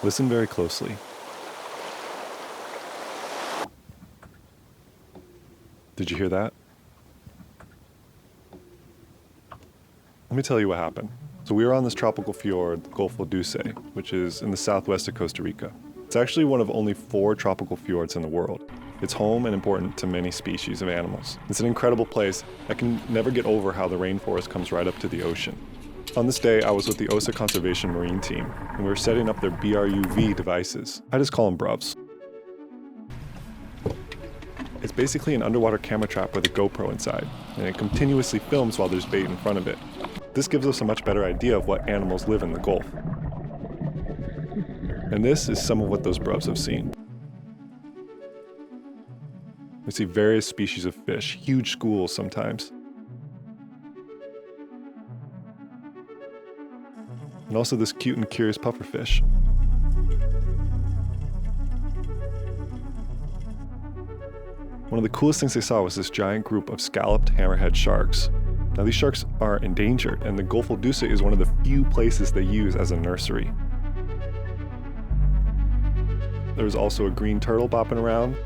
Listen very closely. Did you hear that? Let me tell you what happened. So we were on this tropical fjord, the Gulf of Duce, which is in the southwest of Costa Rica. It's actually one of only 4 tropical fjords in the world. It's home and important to many species of animals. It's an incredible place. I can never get over how the rainforest comes right up to the ocean. On this day, I was with the Osa Conservation marine team, and we were setting up their BRUV devices. I just call them BRUVs. It's basically an underwater camera trap with a GoPro inside, and it continuously films while there's bait in front of it. This gives us a much better idea of what animals live in the Gulf. And this is some of what those BRUVs have seen. We see various species of fish, huge schools sometimes. And also this cute and curious pufferfish. One of the coolest things they saw was this giant group of scalloped hammerhead sharks. Now these sharks are endangered, and the Gulf of Duce is one of the few places they use as a nursery. There was also a green turtle bopping around,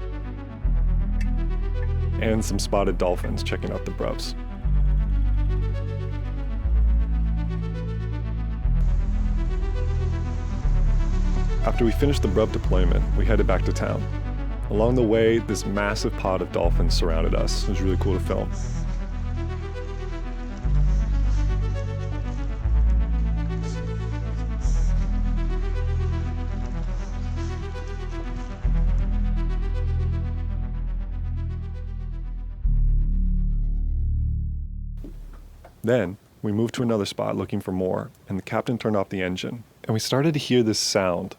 and some spotted dolphins checking out the BRUVs. After we finished the BRUV deployment, we headed back to town. Along the way, this massive pod of dolphins surrounded us. It was really cool to film. Then, we moved to another spot looking for more, and the captain turned off the engine, and we started to hear this sound.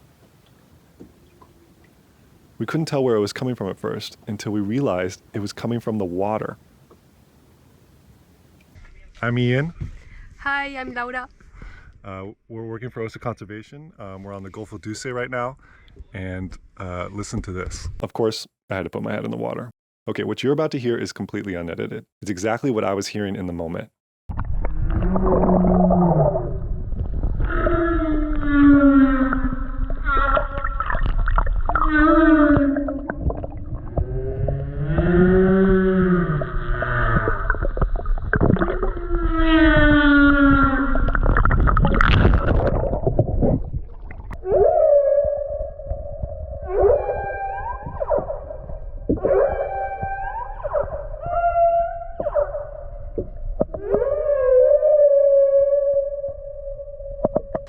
We couldn't tell where it was coming from at first, until we realized it was coming from the water. I'm Ian. Hi, I'm Laura. We're working for Osa Conservation. We're on the Gulf of Duce right now, and listen to this. Of course, I had to put my head in the water. Okay, what you're about to hear is completely unedited. It's exactly what I was hearing in the moment.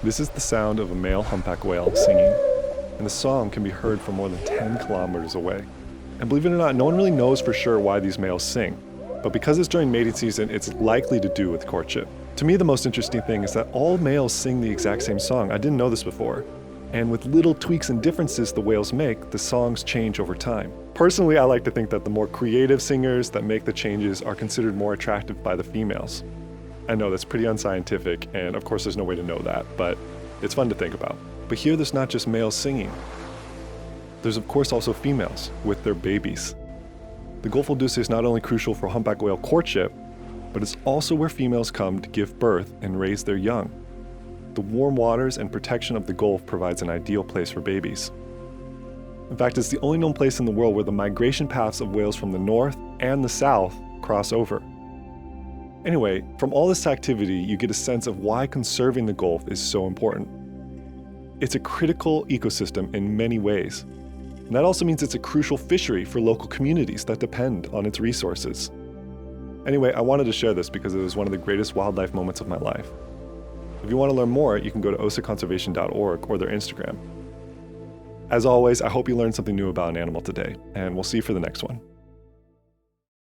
This is the sound of a male humpback whale singing, and the song can be heard from more than 10 kilometers away. And believe it or not, no one really knows for sure why these males sing, but because it's during mating season, it's likely to do with courtship. To me, the most interesting thing is that all males sing the exact same song. I didn't know this before. And with little tweaks and differences the whales make, the songs change over time. Personally, I like to think that the more creative singers that make the changes are considered more attractive by the females. I know that's pretty unscientific, and of course there's no way to know that, but it's fun to think about. But here there's not just males singing. There's of course also females with their babies. The Gulf of Duce is not only crucial for humpback whale courtship, but it's also where females come to give birth and raise their young. The warm waters and protection of the Gulf provides an ideal place for babies. In fact, it's the only known place in the world where the migration paths of whales from the north and the south cross over. Anyway, from all this activity, you get a sense of why conserving the Gulf is so important. It's a critical ecosystem in many ways. And that also means it's a crucial fishery for local communities that depend on its resources. Anyway, I wanted to share this because it was one of the greatest wildlife moments of my life. If you want to learn more, you can go to osaconservation.org or their Instagram. As always, I hope you learned something new about an animal today, and we'll see you for the next one.